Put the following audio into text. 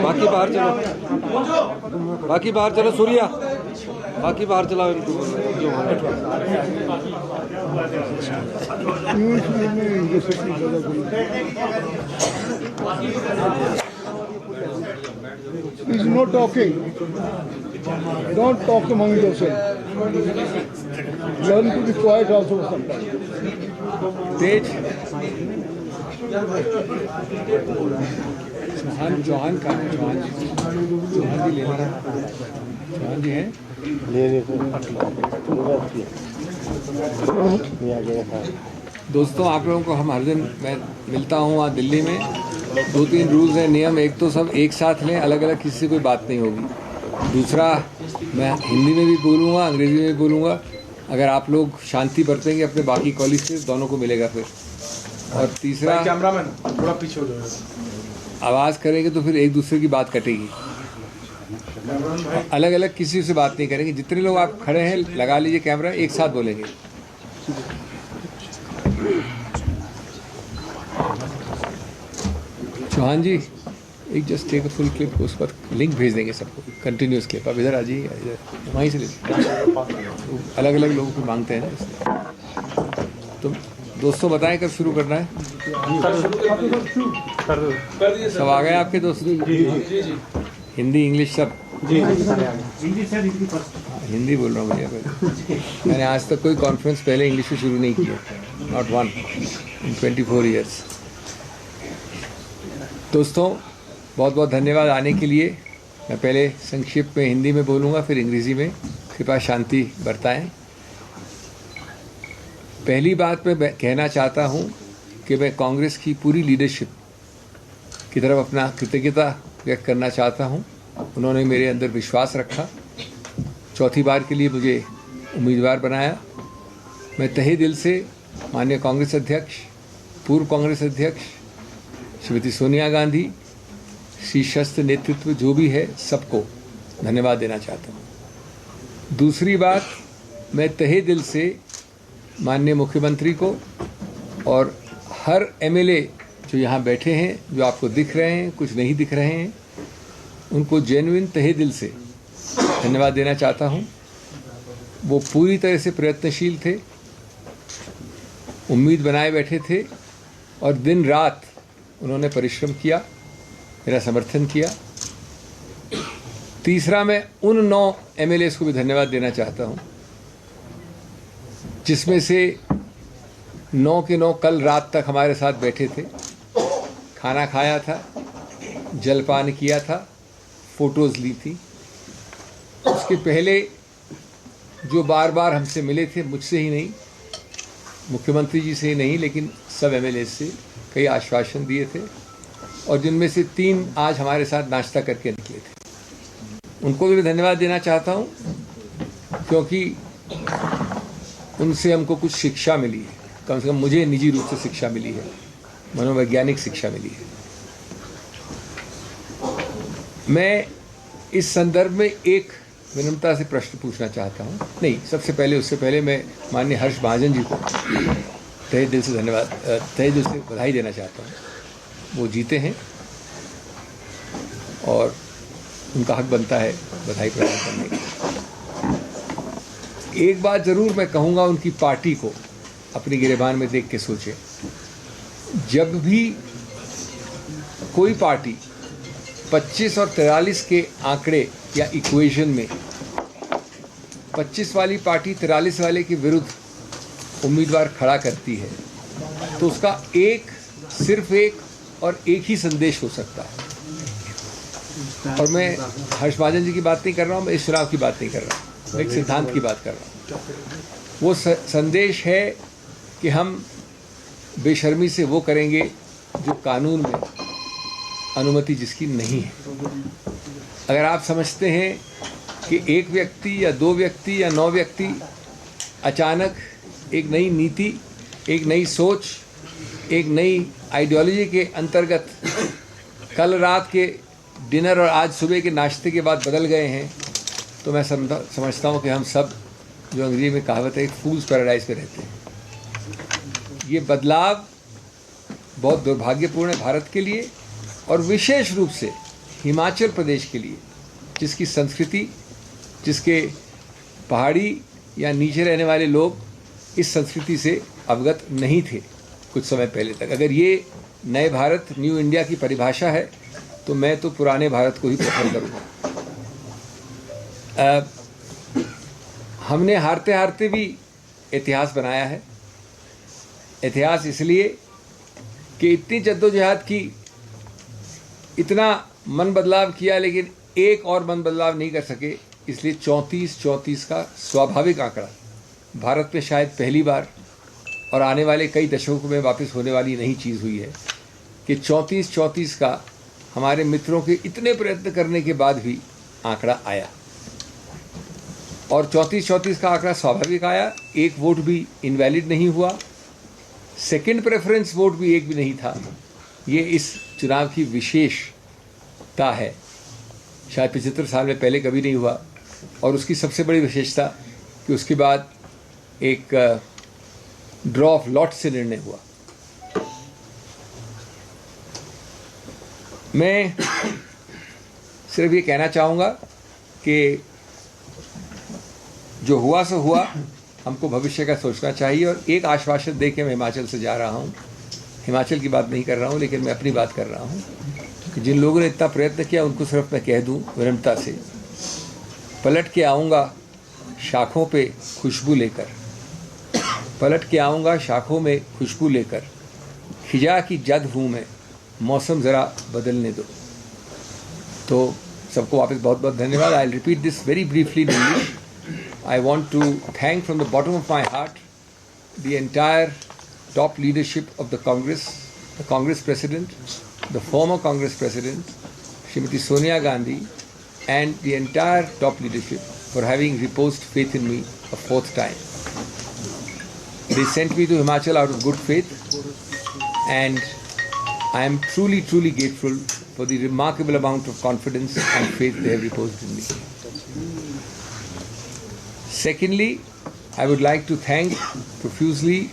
बाकी बाहर चलो, बाकी बाहर चलो सूर्या, बाकी बाहर चलाओ इनको जो He's not talking. Don't talk among yourself. Learn to be quiet also sometimes. तेज चौहान का चौहान जी ले रहा है, चौहान जी हैं दोस्तों। आप लोगों को हम हर दिन मैं मिलता हूँ वहाँ दिल्ली में। 2-3 रूल्स हैं, नियम। एक तो सब एक साथ लें, अलग अलग किसी से कोई बात नहीं होगी। दूसरा, मैं हिंदी में भी बोलूँगा, अंग्रेज़ी में भी बोलूँगा। अगर आप लोग शांति बरतेंगे अपने बाकी कॉलीग से, दोनों को मिलेगा फिर। और तीसरा, कैमरामैन थोड़ा पीछे हो जाओ। आवाज़ करेंगे तो फिर एक दूसरे की बात कटेगी। अलग अलग किसी से बात नहीं करेंगे। जितने लोग आप खड़े हैं लगा लीजिए कैमरा, एक साथ बोलेंगे। चौहान जी, एक just take a full clip, उस पर लिंक भेज देंगे सबको, कंटिन्यूस क्लिप। अब इधर आ जाइए, इधर वहीं से ले अलग अलग लोगों को मांगते हैं। तो दोस्तों बताएं कब शुरू करना है? सब आ गए आपके दोस्त? हिंदी इंग्लिश सब? हिंदी बोल रहा हूँ भैया। मैंने आज तक कोई कॉन्फ्रेंस पहले इंग्लिश में शुरू नहीं किया, नॉट वन इन 24 ईयर्स। दोस्तों बहुत बहुत धन्यवाद आने के लिए। मैं पहले संक्षिप्त में हिंदी में बोलूँगा, फिर अंग्रेज़ी में। कृपया शांति बरताएं। पहली बात मैं कहना चाहता हूँ कि मैं कांग्रेस की पूरी लीडरशिप की तरफ अपना कृतज्ञता व्यक्त करना चाहता हूँ। उन्होंने मेरे अंदर विश्वास रखा, चौथी बार के लिए मुझे उम्मीदवार बनाया। मैं तहे दिल से माननीय कांग्रेस अध्यक्ष, पूर्व कांग्रेस अध्यक्ष श्रीमती सोनिया गांधी, शीर्षस्थ नेतृत्व जो भी है, सबको धन्यवाद देना चाहता हूँ। दूसरी बात, मैं तहे दिल से माननीय मुख्यमंत्री को और हर एमएलए जो यहाँ बैठे हैं, जो आपको दिख रहे हैं, कुछ नहीं दिख रहे हैं, उनको जेन्युइन तहे दिल से धन्यवाद देना चाहता हूँ। वो पूरी तरह से प्रयत्नशील थे, उम्मीद बनाए बैठे थे और दिन रात उन्होंने परिश्रम किया, मेरा समर्थन किया। तीसरा, मैं उन 9 एमएलएस को भी धन्यवाद देना चाहता हूँ, जिसमें से 9 के 9 कल रात तक हमारे साथ बैठे थे, खाना खाया था, जलपान किया था, फ़ोटोज़ ली थी। उसके पहले जो बार बार हमसे मिले थे, मुझसे ही नहीं, मुख्यमंत्री जी से ही नहीं, लेकिन सब एमएलए से कई आश्वासन दिए थे, और जिनमें से 3 आज हमारे साथ नाश्ता करके निकले थे। उनको भी धन्यवाद देना चाहता हूँ, क्योंकि उनसे हमको कुछ शिक्षा मिली है। कम से कम मुझे निजी रूप से शिक्षा मिली है, मनोवैज्ञानिक शिक्षा मिली है। मैं इस संदर्भ में एक विनम्रता से प्रश्न पूछना चाहता हूँ। नहीं, उससे पहले मैं माननीय हर्ष महाजन जी को तहे दिल से धन्यवाद, तहे दिल से बधाई देना चाहता हूँ। वो जीते हैं और उनका हक बनता है बधाई प्रदान करने का। एक बात ज़रूर मैं कहूँगा, उनकी पार्टी को अपनी गिरेबान में देख के सोचें। जब भी कोई पार्टी 25 और 43 के आंकड़े या इक्वेशन में 25 वाली पार्टी 43 वाले के विरुद्ध उम्मीदवार खड़ा करती है, तो उसका सिर्फ एक और एक ही संदेश हो सकता है। और मैं हर्ष महाजन जी की बात नहीं कर रहा हूँ, मैं इस चुनाव की बात नहीं कर रहा हूँ, मैं एक सिद्धांत की बात कर रहा हूँ। वो संदेश है कि हम बेशर्मी से वो करेंगे जो कानून में अनुमति जिसकी नहीं है। अगर आप समझते हैं कि एक व्यक्ति या दो व्यक्ति या 9 व्यक्ति अचानक एक नई नीति, एक नई सोच, एक नई आइडियोलॉजी के अंतर्गत कल रात के डिनर और आज सुबह के नाश्ते के बाद बदल गए हैं, तो मैं समझता हूँ कि हम सब, जो अंग्रेजी में कहावत है, एक फूल्स पैराडाइज पे रहते हैं। ये बदलाव बहुत दुर्भाग्यपूर्ण है भारत के लिए और विशेष रूप से हिमाचल प्रदेश के लिए, जिसकी संस्कृति, जिसके पहाड़ी या नीचे रहने वाले लोग इस संस्कृति से अवगत नहीं थे कुछ समय पहले तक। अगर ये नए भारत, न्यू इंडिया की परिभाषा है तो मैं तो पुराने भारत को ही प्रेफर करूँगा। हमने हारते हारते भी इतिहास बनाया है। इतिहास इसलिए कि इतनी जद्दोजहद की, इतना मन बदलाव किया, लेकिन एक और मन बदलाव नहीं कर सके, इसलिए 34 का स्वाभाविक आंकड़ा भारत में शायद पहली बार और आने वाले कई दशकों में वापस होने वाली नई चीज़ हुई है कि 34 का हमारे मित्रों के इतने प्रयत्न करने के बाद भी आंकड़ा आया। और 34 का आंकड़ा स्वाभाविक आया, एक वोट भी इनवैलिड नहीं हुआ, सेकंड प्रेफरेंस वोट भी एक भी नहीं था। ये इस चुनाव की विशेषता है, शायद 75 साल में पहले कभी नहीं हुआ। और उसकी सबसे बड़ी विशेषता कि उसके बाद एक ड्रॉ ऑफ लॉट से निर्णय हुआ। मैं सिर्फ ये कहना चाहूँगा कि जो हुआ सो हुआ, हमको भविष्य का सोचना चाहिए। और एक आश्वासन दे के मैं हिमाचल से जा रहा हूँ, हिमाचल की बात नहीं कर रहा हूँ, लेकिन मैं अपनी बात कर रहा हूँ कि जिन लोगों ने इतना प्रयत्न किया उनको सिर्फ मैं कह दूँ विनम्रता से, पलट के आऊँगा शाखों पे खुशबू लेकर, पलट के आऊँगा शाखों में खुशबू लेकर, खिजा की जद हूँ मैं, मौसम ज़रा बदलने दो। तो सबको वापस बहुत बहुत धन्यवाद। I will repeat this very briefly in English. I want to thank from the bottom of my heart the entire top leadership of the Congress, the Congress President, the former Congress President, Srimati Sonia Gandhi, and the entire top leadership for having reposed faith in me a 4th time. They sent me to Himachal out of good faith, and I am truly, truly grateful for the remarkable amount of confidence and faith they have reposed in me. Secondly, I would like to thank profusely